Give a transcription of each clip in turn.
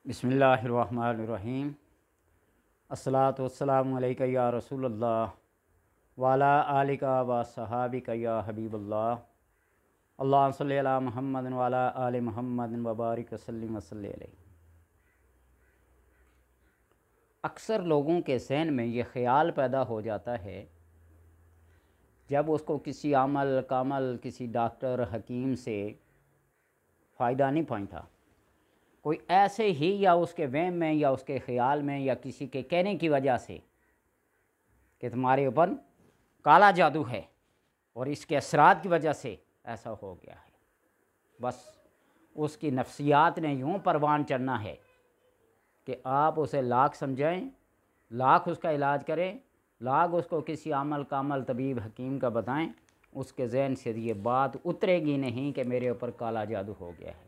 बिस्मिल्लाहिर्रहमानिर्रहीम। अस्सलातु वस्सलामु अलैका या रसूल अल्लाह वाला आलिका व सहाबिका या हबीबल्लाह। अल्लाहुम्मा सल्लि अला मुहम्मद वाला आलि मुहम्मद व बारिक वसल्लिम वसल्लि अलैहि। अक्सर लोगों के ज़हन में ये ख़्याल पैदा हो जाता है जब उसको किसी अमल कामल किसी डॉक्टर हकीम से फ़ायदा नहीं पहुंचता, कोई ऐसे ही या उसके वहम में या उसके ख़्याल में या किसी के कहने की वजह से कि तुम्हारे ऊपर काला जादू है और इसके असरात की वजह से ऐसा हो गया है, बस उसकी नफ्सियात ने यूँ परवान चढ़ना है कि आप उसे लाख समझाएं, लाख उसका इलाज करें, लाख उसको किसी अमल कामल तबीब हकीम का बताएं, उसके ज़हन से ये बात उतरेगी नहीं कि मेरे ऊपर काला जादू हो गया है।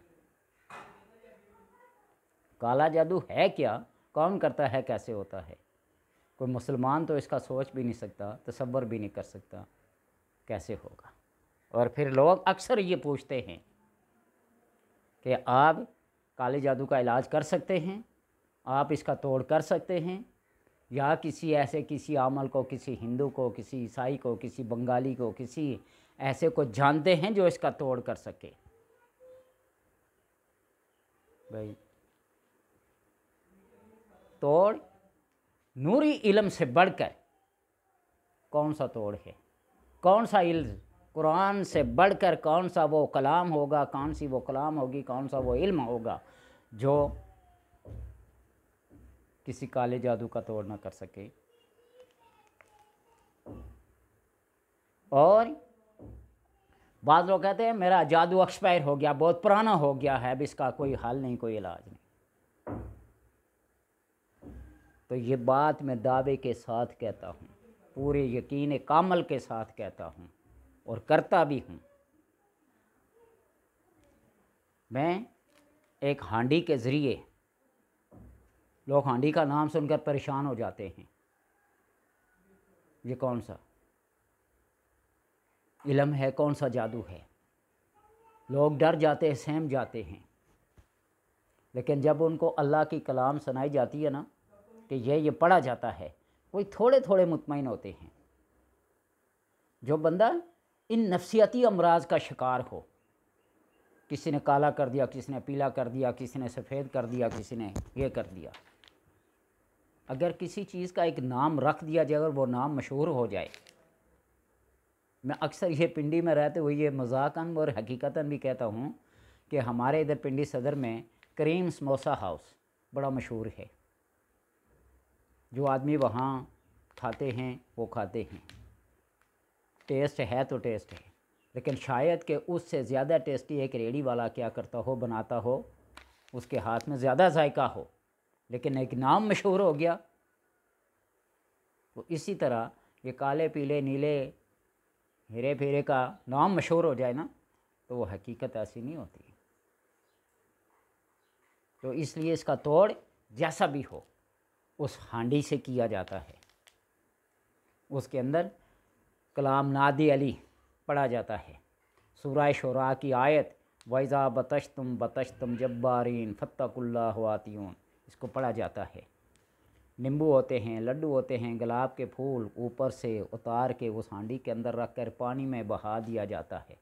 काला जादू है क्या, कौन करता है, कैसे होता है? कोई मुसलमान तो इसका सोच भी नहीं सकता, तसव्वुर भी नहीं कर सकता कैसे होगा। और फिर लोग अक्सर ये पूछते हैं कि आप काले जादू का इलाज कर सकते हैं, आप इसका तोड़ कर सकते हैं, या किसी ऐसे किसी आमल को, किसी हिंदू को, किसी ईसाई को, किसी बंगाली को, किसी ऐसे को जानते हैं जो इसका तोड़ कर सके? भाई तोड़ नूरी इल्म से बढ़कर कौन सा तोड़ है? कौन सा इल्म कुरान से बढ़कर कौन सा वो कलाम होगा, कौन सी वो कलाम होगी, कौन सा वो इल्म होगा जो किसी काले जादू का तोड़ ना कर सके? और बाद लोग कहते हैं मेरा जादू एक्सपायर हो गया, बहुत पुराना हो गया है, अब इसका कोई हल नहीं, कोई इलाज नहीं। तो ये बात मैं दावे के साथ कहता हूँ, पूरे यकीन कामल के साथ कहता हूँ और करता भी हूँ। मैं एक हांडी के ज़रिए, लोग हांडी का नाम सुनकर परेशान हो जाते हैं, ये कौन सा इल्म है, कौन सा जादू है? लोग डर जाते हैं, सहम जाते हैं। लेकिन जब उनको अल्लाह की कलाम सुनाई जाती है ना कि ये पढ़ा जाता है, कोई थोड़े थोड़े मुतमईन होते हैं। जो बंदा इन नफ्सियाती अमराज का शिकार हो, किसी ने काला कर दिया, किसी ने पीला कर दिया, किसी ने सफ़ेद कर दिया, किसी ने ये कर दिया, अगर किसी चीज़ का एक नाम रख दिया जाए और वो नाम मशहूर हो जाए, मैं अक्सर ये पिंडी में रहते हुए ये मजाकन और हकीकतन भी कहता हूँ कि हमारे इधर पिंडी सदर में करीम समोसा हाउस बड़ा मशहूर है। जो आदमी वहाँ खाते हैं वो खाते हैं, टेस्ट है तो टेस्ट है, लेकिन शायद कि उससे ज़्यादा टेस्टी एक रेडी वाला क्या करता हो, बनाता हो, उसके हाथ में ज़्यादा जायका हो, लेकिन एक नाम मशहूर हो गया। तो इसी तरह ये काले पीले नीले हीरे फेरे का नाम मशहूर हो जाए ना, तो वो हकीकत ऐसी नहीं होती। तो इसलिए इसका तोड़ जैसा भी हो उस हांडी से किया जाता है। उसके अंदर कलाम नादी अली पढ़ा जाता है, सूरह शुरा की आयत वैज़ा बतश्तुम जब्बारीन फत्तकुल्लाह वातियून, इसको पढ़ा जाता है। नींबू होते हैं, लड्डू होते हैं, गुलाब के फूल ऊपर से उतार के उस हांडी के अंदर रख कर पानी में बहा दिया जाता है।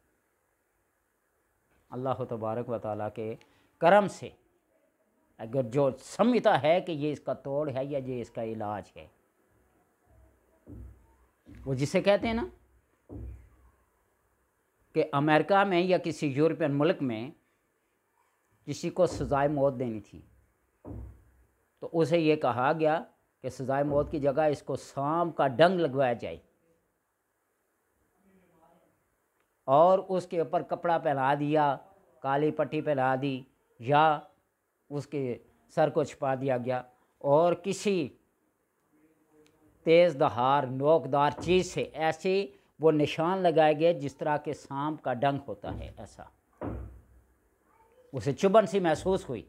अल्लाह तबारक व तआला के करम से अगर जो समझता है कि ये इसका तोड़ है या ये इसका इलाज है, वो जिसे कहते हैं ना कि अमेरिका में या किसी यूरोपियन मुल्क में किसी को सज़ाए मौत देनी थी, तो उसे ये कहा गया कि सज़ाए मौत की जगह इसको सांप का डंग लगवाया जाए और उसके ऊपर कपड़ा पहना दिया, काली पट्टी पहना दी, या उसके सर को छिपा दिया गया और किसी तेज़ दहार नोकदार चीज़ से ऐसे वो निशान लगाए गए जिस तरह के सांप का डंक होता है, ऐसा उसे चुभन सी महसूस हुई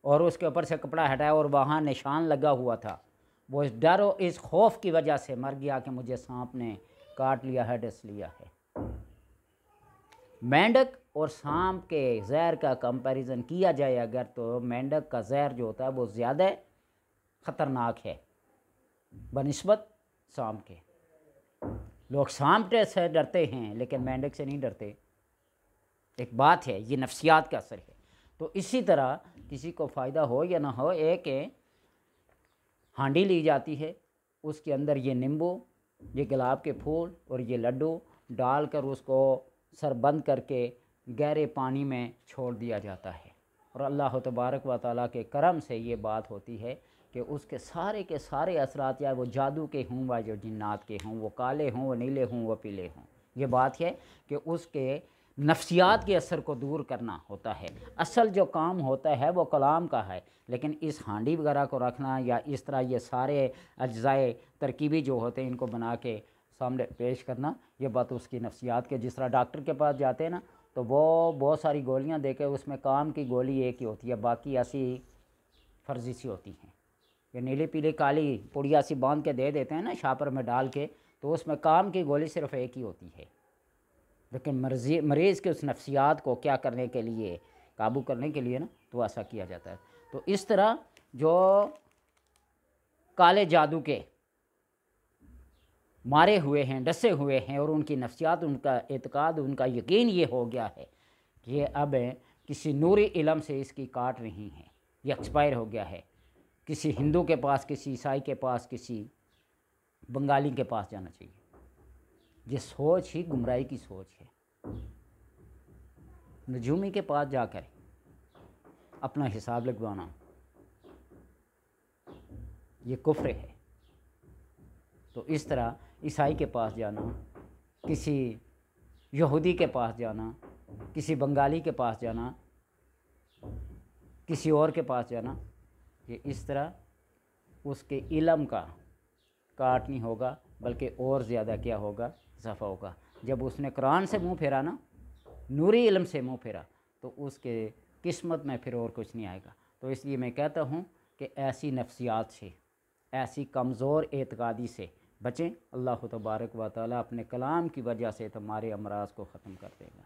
और उसके ऊपर से कपड़ा हटाया और वहाँ निशान लगा हुआ था। वो इस डर और इस खौफ की वजह से मर गया कि मुझे सांप ने काट लिया है, डस लिया है। मेंढक اور سانپ کے زہر کا کمپیریزن کیا جائے اگر تو مینڈک کا زہر جو ہوتا ہے وہ زیادہ خطرناک ہے بنسبت سانپ کے۔ لوگ سانپ سے ڈرتے ہیں لیکن مینڈک سے نہیں ڈرتے، ایک بات ہے، یہ نفسیات کا اثر ہے۔ تو اسی طرح کسی کو فائدہ ہو یا نہ ہو، ایک ہانڈی لی جاتی ہے، اس کے اندر یہ نیمبو، یہ گلاب کے پھول اور یہ لڈو ڈال کر اس کو سر بند کر کے گہرے پانی میں چھوڑ دیا جاتا ہے، اور اللہ تبارک و تعالیٰ کے کرم سے یہ بات ہوتی ہے کہ اس کے سارے اثرات، یا وہ جادو کے ہوں و جو جنات کے ہوں، وہ کالے ہوں، وہ نیلے ہوں، وہ پیلے ہوں، یہ بات ہے کہ اس کے نفسیات کے اثر کو دور کرنا ہوتا ہے۔ اصل جو کام ہوتا ہے وہ کلام کا ہے، لیکن اس ہانڈی وغیرہ کو رکھنا یا اس طرح یہ سارے اجزائے ترکیبی جو ہوتے ہیں ان کو بنا کے سامنے پیش کرنا، یہ بات اس کی نفسیات کے۔ جس طرح ڈاکٹر کے پاس جاتے ہیں نا تو وہ بہت ساری گولیاں دے کے اس میں کام کی گولی ایک ہی ہوتی ہے، باقی ایسی فرضی سی ہوتی ہیں، یہ نیلی پیلی کالی پڑیا سی باندھ کے دے دیتے ہیں نا شاپر میں ڈال کے، تو اس میں کام کی گولی صرف ایک ہی ہوتی ہے، لیکن مریض کے اس نفسیات کو کیا کرنے کے لیے، قابو کرنے کے لیے نا، تو ایسا کیا جاتا ہے۔ تو اس طرح جو کالے جادو کے مارے ہوئے ہیں، ڈسے ہوئے ہیں، اور ان کی نفسیات، ان کا اعتقاد، ان کا یقین یہ ہو گیا ہے کہ یہ اب کسی نوری علم سے اس کی کاٹ نہیں ہے، یہ ایکسپائر ہو گیا ہے، کسی ہندو کے پاس، کسی عیسائی کے پاس، کسی بنگالی کے پاس جانا چاہیے۔ یہ سوچ ہی گمراہی کی سوچ ہے۔ نجومی کے پاس جا کر اپنا حساب لگوانا یہ کفر ہے۔ تو اس طرح عیسائی کے پاس جانا، کسی یہودی کے پاس جانا، کسی بنگالی کے پاس جانا، کسی اور کے پاس جانا، یہ اس طرح اس کے علم کا کاٹ نہیں ہوگا، بلکہ اور زیادہ کیا ہوگا، اضافہ ہوگا۔ جب اس نے قرآن سے منہ پھیرا نا، نوری علم سے منہ پھیرا، تو اس کے قسمت میں پھر اور کچھ نہیں آئے گا۔ تو اس لیے میں کہتا ہوں کہ ایسی نفسیات سے، ایسی کمزور اعتقادی سے بچیں۔ اللہ تبارک و تعالیٰ اپنے کلام کی وجہ سے تمہارے امراض کو ختم کر دے گا۔